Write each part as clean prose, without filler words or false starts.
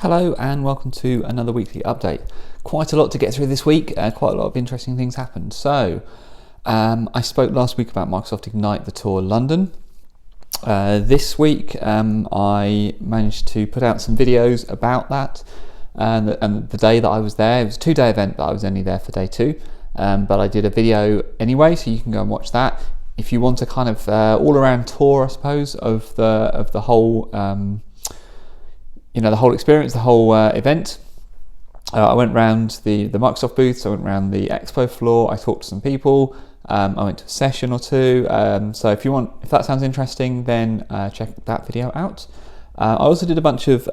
Hello and welcome to another weekly update. Quite a lot to get through this week, quite a lot of interesting things happened. So, I spoke last week about Microsoft Ignite the Tour London. This week I managed to put out some videos about that and the day that I was there. It was a 2-day event, but I was only there for day 2. But I did a video anyway, so you can go and watch that. If you want a kind of all-around tour, I suppose, of the whole the whole experience, the whole event. I went round the Microsoft booths, I went round the expo floor, I talked to some people, I went to a session or two. So if that sounds interesting, then check that video out. I also did a bunch of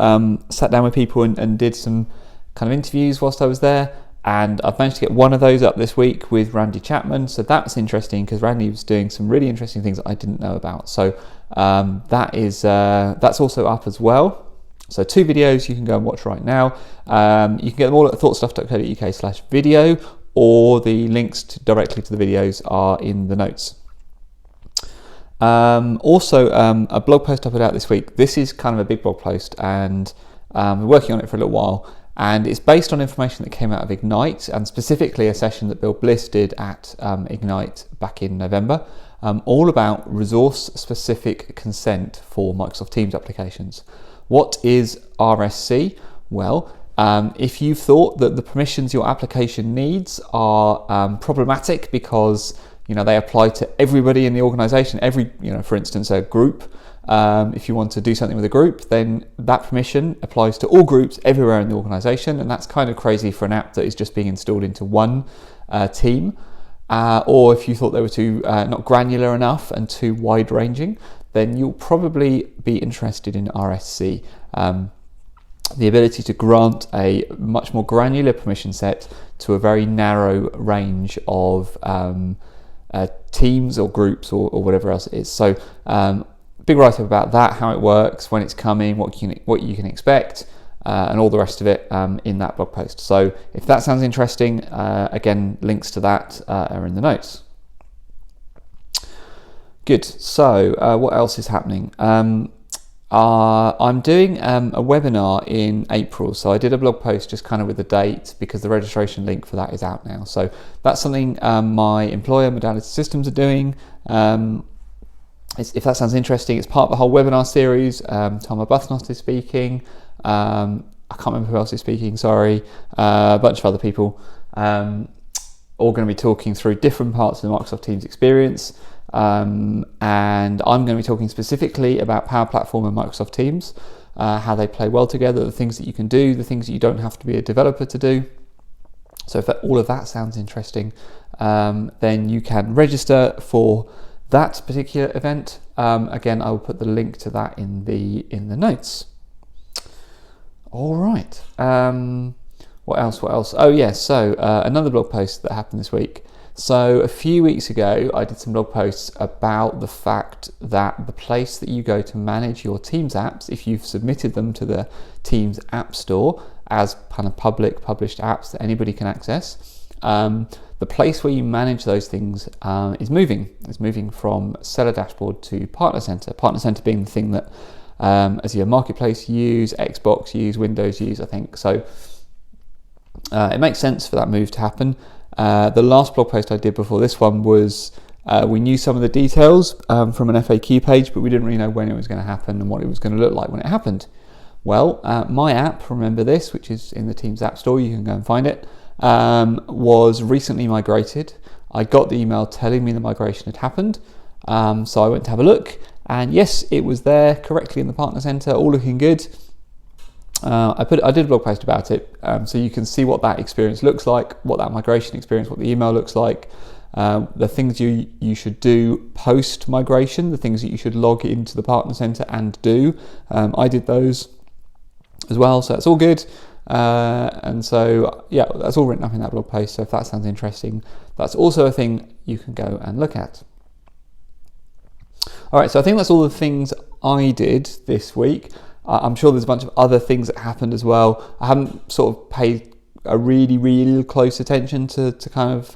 sat down with people and did some kind of interviews whilst I was there, and I've managed to get one of those up this week with Chapman. So that's interesting because Randy was doing some really interesting things that I didn't know about. So that's also up as well. So 2 videos you can go and watch right now. You can get them all at thoughtstuff.co.uk/video, or the links directly to the videos are in the notes. Also, a blog post I put out this week. This is kind of a big blog post, and we're working on it for a little while. And it's based on information that came out of Ignite, and specifically a session that Bill Bliss did at Ignite back in November, all about resource-specific consent for Microsoft Teams applications. What is RSC? Well, if you've thought that the permissions your application needs are problematic because they apply to everybody in the organization, for instance, a group, if you want to do something with a group, then that permission applies to all groups everywhere in the organization, and that's kind of crazy for an app that is just being installed into one team. Or if you thought they were too not granular enough and too wide-ranging, then you'll probably be interested in RSC. The ability to grant a much more granular permission set to a very narrow range of teams or groups or whatever else it is. So big write-up about that, how it works, when it's coming, what you can expect, and all the rest of it in that blog post. So if that sounds interesting, again, links to that are in the notes. Good. So what else is happening? I'm doing a webinar in April. So I did a blog post just kind of with the date because the registration link for that is out now. So that's something my employer, Modality Systems, are doing. If that sounds interesting, it's part of the whole webinar series. Tom Arbuthnot is speaking. I can't remember who else is speaking, sorry. A bunch of other people. All going to be talking through different parts of the Microsoft Teams experience. And I'm going to be talking specifically about Power Platform and Microsoft Teams, how they play well together, the things that you can do, the things that you don't have to be a developer to do. So if all of that sounds interesting, then you can register for that particular event. Again, I will put the link to that in the notes. All right. What else? Oh yes. So another blog post that happened this week. So a few weeks ago, I did some blog posts about the fact that the place that you go to manage your Teams apps, if you've submitted them to the Teams App Store as kind of published apps that anybody can access, the place where you manage those things is moving. It's moving from Seller Dashboard to Partner Center. Partner Center being the thing that Azure Marketplace use, Xbox use, Windows use, I think. So it makes sense for that move to happen. The last blog post I did before this one was we knew some of the details from an FAQ page, but we didn't really know when it was going to happen and what it was going to look like when it happened. Well, my app, Remember This, which is in the Teams App Store, you can go and find it, was recently migrated. I got the email telling me the migration had happened, so I went to have a look, and yes, it was there correctly in the Partner Center, all looking good. I did a blog post about it, so you can see what that experience looks like, what that migration experience, what the email looks like, the things you should do post migration, the things that you should log into the Partner Center and do. I did those as well, so that's all good. And so yeah, that's all written up in that blog post. So if that sounds interesting, that's also a thing you can go and look at. All right, so I think that's all the things I did this week. I'm sure there's a bunch of other things that happened as well. I haven't sort of paid a really close attention to kind of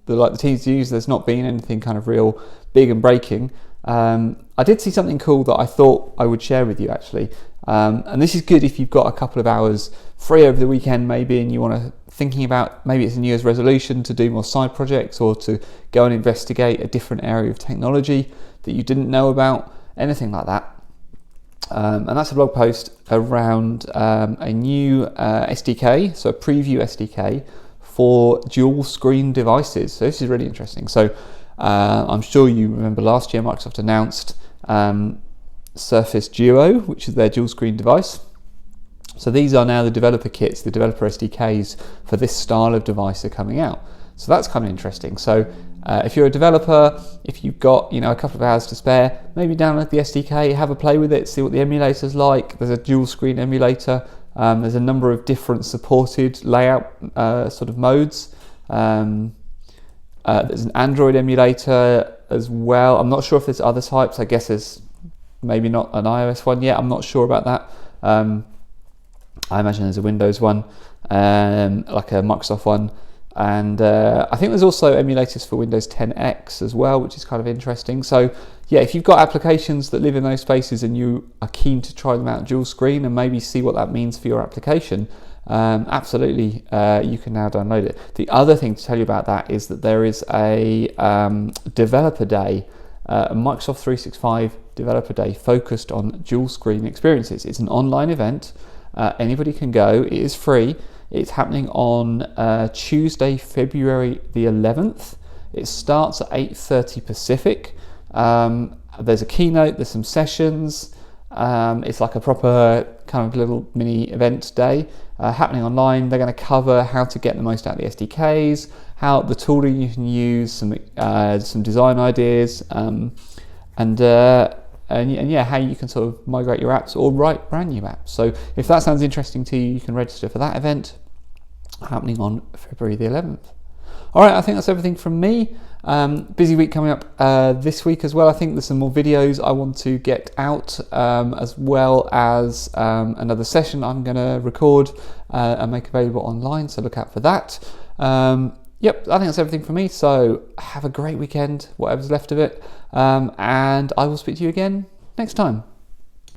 the Teams use. There's not been anything kind of real big and breaking. I did see something cool that I thought I would share with you actually. And this is good if you've got a couple of hours free over the weekend maybe, and you want to thinking about, maybe it's a New Year's resolution to do more side projects or to go and investigate a different area of technology that you didn't know about, anything like that. And that's a blog post around a new SDK, so a preview SDK for dual screen devices. So this is really interesting. So I'm sure you remember last year Microsoft announced Surface Duo, which is their dual screen device. So these are now the developer kits, the developer SDKs for this style of device are coming out. So that's kind of interesting. So if you're a developer, if you've got a couple of hours to spare, maybe download the SDK, have a play with it, see what the emulator's like. There's a dual screen emulator. There's a number of different supported layout sort of modes. There's an Android emulator as well. I'm not sure if there's other types. I guess there's maybe not an iOS one yet. I'm not sure about that. I imagine there's a Windows one, like a Microsoft one. And I think there's also emulators for Windows 10X as well, which is kind of interesting. So yeah, if you've got applications that live in those spaces and you are keen to try them out dual screen and maybe see what that means for your application, absolutely, you can now download it. The other thing to tell you about that is that there is a developer day, a Microsoft 365 developer day focused on dual screen experiences. It's an online event. Anybody can go. It is free. It's happening on Tuesday, February the 11th. It starts at 8:30 Pacific. There's a keynote, there's some sessions. It's like a proper kind of little mini event day happening online. They're going to cover how to get the most out of the SDKs, how the tooling you can use, some design ideas, and yeah, how you can sort of migrate your apps or write brand new apps. So if that sounds interesting to you, you can register for that event happening on February the 11th. All right, I think that's everything from me. Busy week coming up this week as well. I think there's some more videos I want to get out, as well as another session I'm going to record and make available online, so look out for that. Yep, I think that's everything from me. So have a great weekend, whatever's left of it, and I will speak to you again next time.